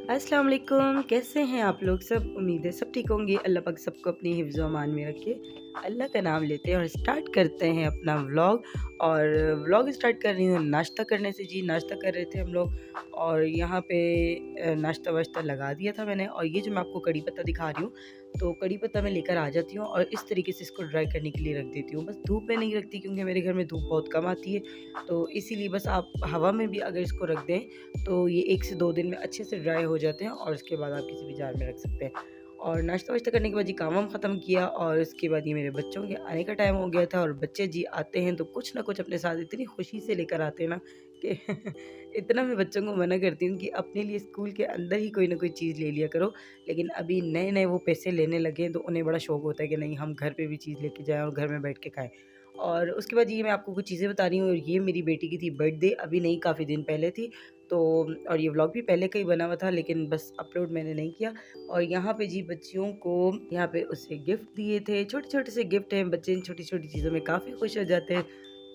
अस्सलाम वालेकुम, कैसे हैं आप लोग सब? उम्मीद है सब ठीक होंगे। अल्लाह पाक सबको अपनी हिफ्ज़ अमान में रखे। अल्लाह का नाम लेते हैं और स्टार्ट करते हैं अपना व्लॉग। और व्लॉग स्टार्ट कर रही हूँ नाश्ता करने से। जी, नाश्ता कर रहे थे हम लोग और यहाँ पे नाश्ता वाश्ता लगा दिया था मैंने। और ये जो मैं आपको कड़ी पत्ता दिखा रही हूँ, तो कड़ी पत्ता मैं लेकर आ जाती हूँ और इस तरीके से इसको ड्राई करने के लिए रख देती हूँ। बस धूप में नहीं रखती क्योंकि मेरे घर में धूप बहुत कम आती है, तो इसीलिए बस आप हवा में भी अगर इसको रख दें तो ये 1 से 2 दिन में अच्छे से ड्राई हो जाते हैं और उसके बाद आप किसी भी जार में रख सकते हैं। और नाश्ता-वाश्ता करने के बाद ये काम-वाम ख़त्म किया और उसके बाद ये मेरे बच्चों के आने का टाइम हो गया था। और बच्चे जी आते हैं तो कुछ ना कुछ अपने साथ इतनी खुशी से लेकर आते हैं ना कि इतना मैं बच्चों को मना करती हूँ कि अपने लिए स्कूल के अंदर ही कोई ना कोई चीज़ ले लिया करो। लेकिन अभी नए-नए वो पैसे लेने लगे हैं तो उन्हें बड़ा शौक होता है कि नहीं, हम घर पे भी चीज़ लेके जाएँ और घर में बैठ के खाएँ। और उसके बाद ये मैं आपको कुछ चीज़ें बता रही हूँ। और ये मेरी बेटी की थी बर्थडे, अभी नहीं काफ़ी दिन पहले थी। तो और ये व्लॉग भी पहले का ही बना हुआ था लेकिन बस अपलोड मैंने नहीं किया। और यहाँ पे जी बच्चियों को यहाँ पे उसे गिफ्ट दिए थे, छोटे-छोटे से गिफ्ट हैं, बच्चे इन छोटी-छोटी चीज़ों में काफ़ी खुश हो जाते हैं।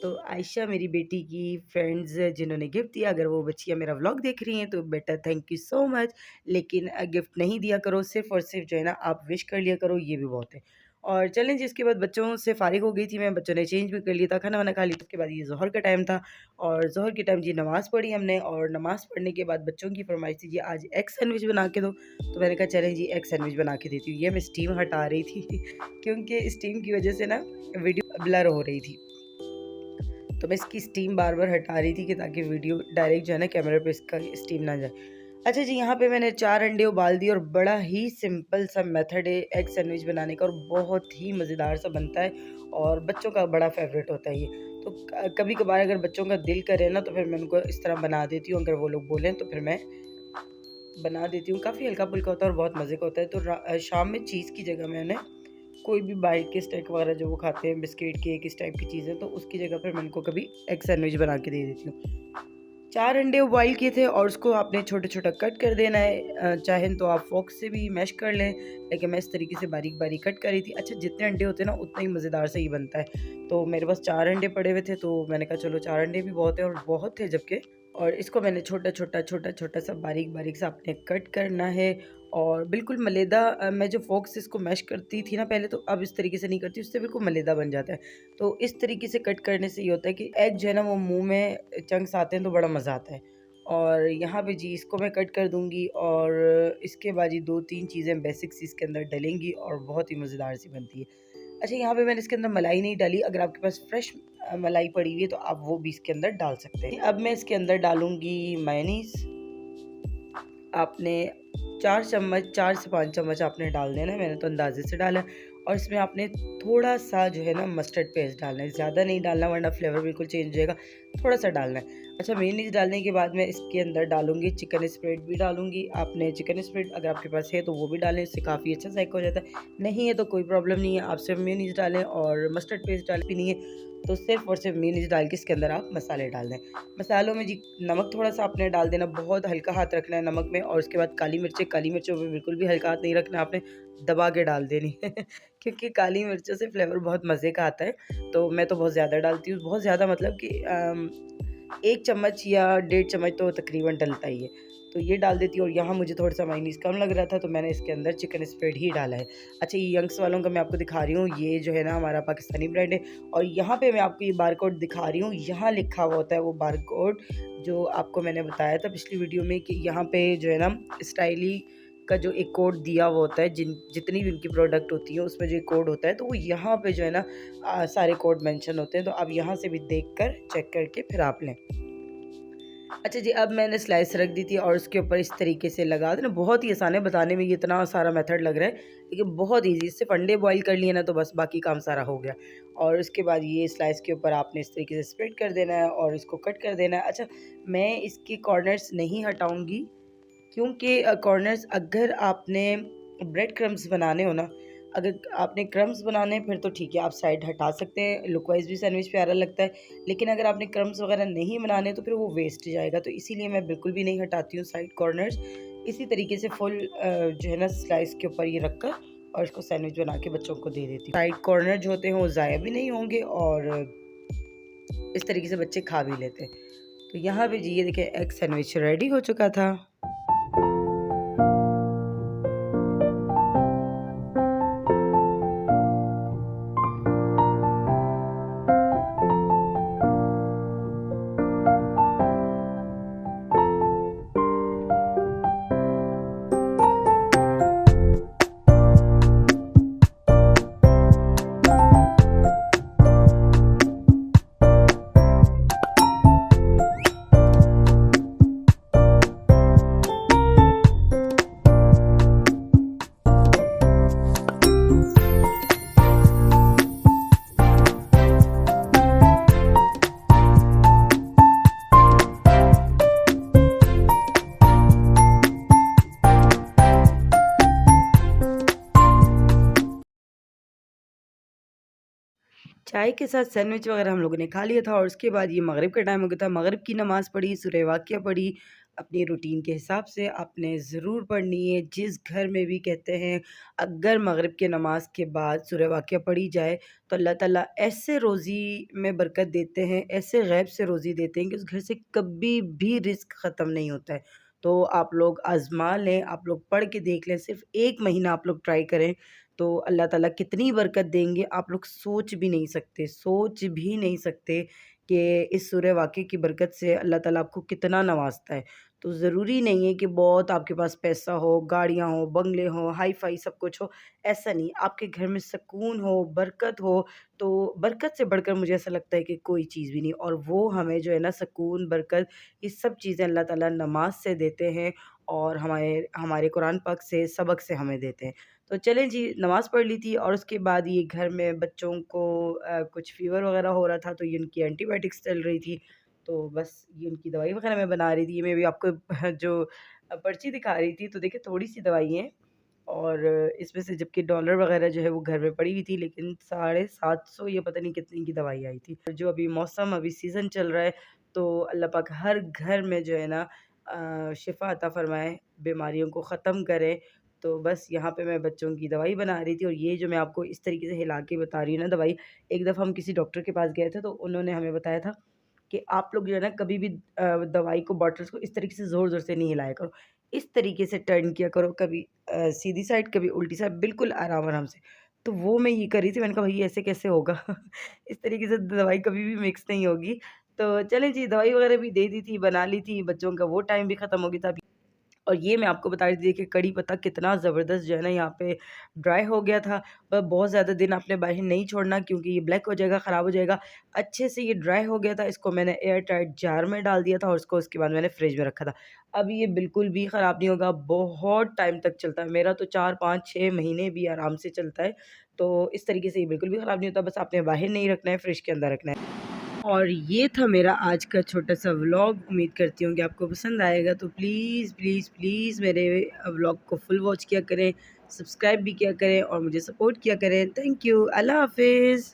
तो आयशा मेरी बेटी की फ्रेंड्स जिन्होंने गिफ्ट दिया, अगर वो बच्चियाँ मेरा व्लॉग देख रही हैं तो बेटा थैंक यू सो मच। लेकिन गिफ्ट नहीं दिया करो, सिर्फ़ और सिर्फ़ जो है ना आप विश कर लिया करो, ये भी बहुत है। और चलें जी, इसके बाद बच्चों से फ़ारिग हो गई थी मैं, बच्चों ने चेंज भी कर लिया था, खाना-वाना खा लिया। उसके बाद ये ज़ोहर का टाइम था और ज़ोहर के टाइम जी नमाज़ पढ़ी हमने। और नमाज़ पढ़ने के बाद बच्चों की फ़रमाइश थी जी आज एग सैंडविच बना के दो, तो मैंने कहा चलें जी एग सैंडविच बना के देती हूँ। ये मैं स्टीम हटा रही थी क्योंकि स्टीम की वज़ह से ना वीडियो ब्लर हो रही थी, तो मैं इसकी स्टीम बार-बार हटा रही थी कि ताकि वीडियो डायरेक्ट जो है ना कैमरे पे इसका स्टीम ना जाए। अच्छा जी, यहाँ पे मैंने 4 अंडे उबाल दिए और बड़ा ही सिंपल सा मेथड है एग सैंडविच बनाने का और बहुत ही मज़ेदार सा बनता है और बच्चों का बड़ा फ़ेवरेट होता है ये। तो कभी-कभार अगर बच्चों का दिल करे ना तो फिर मैं उनको इस तरह बना देती हूँ, अगर वो लोग बोलें तो फिर मैं बना देती हूँ। काफ़ी हल्का-फुल्का होता है और बहुत मज़े का होता है। तो शाम में चीज़ की जगह मैंने कोई भी बाइट के स्नैक वगैरह जो वो खाते हैं, बिस्किट, केक, इस टाइप की चीज़ें, तो उसकी जगह पर मैं उनको कभी एग सैंडविच बना के दे देती हूँ। 4 अंडे बॉयल किए थे और उसको आपने छोटा-छोटा कट कर देना है। चाहें तो आप फ़ोर्क से भी मैश कर लें, लेकिन मैं इस तरीके से बारीक-बारीक कट करी थी। अच्छा, जितने अंडे होते हैं ना उतना ही मज़ेदार से ही बनता है। तो मेरे पास 4 अंडे पड़े हुए थे तो मैंने कहा चलो 4 अंडे भी बहुत है और बहुत थे जबकि। और इसको मैंने छोटा-छोटा सा बारीक-बारीक सा आपने कट करना है और बिल्कुल मलेदा। मैं जो फ़ोर्क से इसको मैश करती थी ना पहले, तो अब इस तरीके से नहीं करती, उससे बिल्कुल मलेदा बन जाता है। तो इस तरीके से कट करने से ये होता है कि एग जो है ना वो मुँह में चंक्स आते हैं तो बड़ा मज़ा आता है। और यहाँ पे जी इसको मैं कट कर दूँगी और इसके बाद ये 2-3 चीज़ें बेसिक सी इसके अंदर डलेंगी और बहुत ही मज़ेदार सी बनती है। अच्छा, यहाँ पे मैंने इसके अंदर मलाई नहीं डाली, अगर आपके पास फ्रेश मलाई पड़ी हुई है तो आप वो भी इसके अंदर डाल सकते हैं। अब मैं इसके अंदर डालूँगी मेयोनीज़। आपने 4 चम्मच, 4 से 5 चम्मच आपने डाल देना है, मैंने तो अंदाज़े से डाला है। और इसमें आपने थोड़ा-सा जो है ना मस्टर्ड पेस्ट डालना है, ज़्यादा नहीं डालना वरना फ्लेवर बिल्कुल चेंज हो जाएगा, थोड़ा-सा डालना है। अच्छा, मेयोनीज़ डालने के बाद मैं इसके अंदर डालूँगी चिकन स्प्रेड भी डालूँगी। आपने चिकन स्प्रेड अगर आपके पास है तो वो भी डालें, इससे काफ़ी अच्छा ज़ायका हो जाता है। नहीं है तो कोई प्रॉब्लम नहीं है, आप सिर्फ मेयोनीज़ डालें और मस्टर्ड पेस्ट डाल भी नहीं है तो सिर्फ़ और सिर्फ मेयोनीज़ डाल के इसके अंदर आप मसाले डाल दें। मसालों में जी नमक थोड़ा-सा आपने डाल देना, बहुत हल्का हाथ रखना है नमक में। और उसके बाद काली मिर्चों पे बिल्कुल भी हल्का हाथ नहीं रखना, आपने दबा के डाल देनी है क्योंकि काली मिर्चों से फ्लेवर बहुत मज़े का आता है। तो मैं तो बहुत ज़्यादा डालती हूँ, बहुत ज़्यादा मतलब कि 1 चम्मच या डेढ़ चम्मच तो तकरीबन डलता ही है। तो ये डाल देती हूँ और यहाँ मुझे थोड़ा-सा मेयोनीज़ कम लग रहा था तो मैंने इसके अंदर चिकन स्प्रेड ही डाला है। अच्छा, ये यंग्स वालों का मैं आपको दिखा रही हूँ, ये जो है ना हमारा पाकिस्तानी ब्रांड है। और यहाँ पे मैं आपको ये बारकोड दिखा रही हूँ, यहाँ लिखा हुआ होता है वो बारकोड जो आपको मैंने बताया था पिछली वीडियो में कि यहाँ पे जो है ना स्टाइली का जो एक कोड दिया हुआ होता है, जितनी भी उनकी प्रोडक्ट होती है उसमें जो एक कोड होता है तो वो यहाँ पे जो है ना सारे कोड मेंशन होते हैं, तो आप यहाँ से भी देखकर चेक करके फिर आप लें। अच्छा जी, अब मैंने स्लाइस रख दी थी और उसके ऊपर इस तरीके से लगा देना। बहुत ही आसान है बताने में, ये इतना सारा मेथड लग रहा है लेकिन बहुत ईज़ी। सिर्फ अंडे बॉयल कर लिए ना तो बस बाकी काम सारा हो गया। और उसके बाद ये स्लाइस के ऊपर आपने इस तरीके से स्प्रेड कर देना है और इसको कट कर देना है। अच्छा, मैं इसके कॉर्नर्स नहीं हटाऊँगी क्योंकि कॉर्नर्स अगर आपने ब्रेड क्रम्ब्स बनाने हो ना, अगर आपने क्रम्ब्स बनाने हैं फिर तो ठीक है, आप साइड हटा सकते हैं, लुक वाइज़ भी सैंडविच प्यारा लगता है। लेकिन अगर आपने क्रम्ब्स वगैरह नहीं बनाने तो फिर वो वेस्ट जाएगा, तो इसीलिए मैं बिल्कुल भी नहीं हटाती हूँ साइड कॉर्नर्स। इसी तरीके से फुल जो है ना स्लाइस के ऊपर ये रखकर और इसको सैंडविच बना के बच्चों को दे देती हूँ। साइड कॉर्नर जो होते हैं वो ज़ाया भी नहीं होंगे और इस तरीके से बच्चे खा भी लेते हैं। तो यहाँ पे जी ये देखिए एग सैंडविच रेडी हो चुका था। चाय के साथ सैंडविच वगैरह हम लोगों ने खा लिया था और उसके बाद ये मगरिब का टाइम हो गया था। मगरिब की नमाज़ पढ़ी, सूरह वाक़िया पढ़ी। अपनी रूटीन के हिसाब से आपने ज़रूर पढ़नी है। जिस घर में भी कहते हैं अगर मगरिब की नमाज़ के बाद सूरह वाक़िया पढ़ी जाए तो अल्लाह ताला ऐसे रोज़ी में बरकत देते हैं, ऐसे गैब से रोज़ी देते हैं कि उस घर से कभी भी रिज़्क ख़त्म नहीं होता है। तो आप लोग आज़मा लें, आप लोग पढ़ के देख लें, सिर्फ़ 1 महीना आप लोग ट्राई करें। तो अल्लाह ताला कितनी बरकत देंगे आप लोग सोच भी नहीं सकते कि इस सूरह वाक़े की बरकत से अल्लाह ताला आपको कितना नवाज़ता है। तो ज़रूरी नहीं है कि बहुत आपके पास पैसा हो, गाड़ियाँ हो, बंगले हों, हाई-फ़ाई सब कुछ हो, ऐसा नहीं। आपके घर में सुकून हो, बरकत हो, तो बरकत से बढ़कर मुझे ऐसा लगता है कि कोई चीज़ भी नहीं और वो हमें जो है ना सुकून, बरकत ये सब चीज़ें अल्लाह ताला नमाज़ से देते हैं और हमारे हमारे कुरान पाक से सबक से हमें देते हैं। तो चलें जी, नमाज़ पढ़ ली थी और उसके बाद ये घर में बच्चों को कुछ फ़ीवर वग़ैरह हो रहा था, तो ये उनकी एंटीबायोटिक्स चल रही थी। तो बस ये उनकी दवाई वग़ैरह मैं बना रही थी। मैं भी आपको जो पर्ची दिखा रही थी, तो देखिए थोड़ी-सी दवाई है और इसमें से जबकि डॉलर वग़ैरह जो है वो घर में पड़ी हुई थी, लेकिन 750 या पता नहीं कितने की दवाई आई थी। और जो अभी मौसम अभी सीज़न चल रहा है, तो अल्लाह पाक हर घर में जो है ना शिफ़ा अता फ़रमाए, बीमारियों को ख़त्म करे। तो बस यहाँ पे मैं बच्चों की दवाई बना रही थी और ये जो मैं आपको इस तरीके से हिला के बता रही हूँ ना दवाई, एक दफ़ा हम किसी डॉक्टर के पास गए थे तो उन्होंने हमें बताया था कि आप लोग जो है ना कभी भी दवाई को बॉटल्स को इस तरीके से ज़ोर-ज़ोर से नहीं हिलाया करो। इस तरीके से टर्न किया करो, कभी सीधी साइड, कभी उल्टी साइड, बिल्कुल आराम-आराम से। तो वो मैं ये कर रही थी, मैंने कहा भई ऐसे कैसे होगा? इस तरीके से दवाई कभी भी मिक्स नहीं होगी। तो चलें जी, दवाई वगैरह भी दे दी थी, बना ली थी, बच्चों का वो टाइम भी ख़त्म हो गया था। और ये मैं आपको बता रही थी कि कड़ी पत्ता कितना ज़बरदस्त जो है ना यहाँ पे ड्राई हो गया था। पर बहुत ज़्यादा दिन आपने बाहर नहीं छोड़ना क्योंकि ये ब्लैक हो जाएगा, ख़राब हो जाएगा। अच्छे से ये ड्राई हो गया था, इसको मैंने एयर टाइट जार में डाल दिया था और उसको उसके बाद मैंने फ्रिज में रखा था। अब ये बिल्कुल भी ख़राब नहीं होगा, बहुत टाइम तक चलता है। मेरा तो 4, 5, 6 महीने भी आराम से चलता है। तो इस तरीके से ये बिल्कुल भी ख़राब नहीं होता, बस आपने बाहर नहीं रखना है, फ्रिज के अंदर रखना है। और ये था मेरा आज का छोटा-सा व्लॉग। उम्मीद करती हूँ कि आपको पसंद आएगा। तो प्लीज़, प्लीज़, प्लीज़ मेरे व्लॉग को फुल वॉच किया करें, सब्सक्राइब भी किया करें और मुझे सपोर्ट किया करें। Thank you. अल्लाह हाफ़िज़।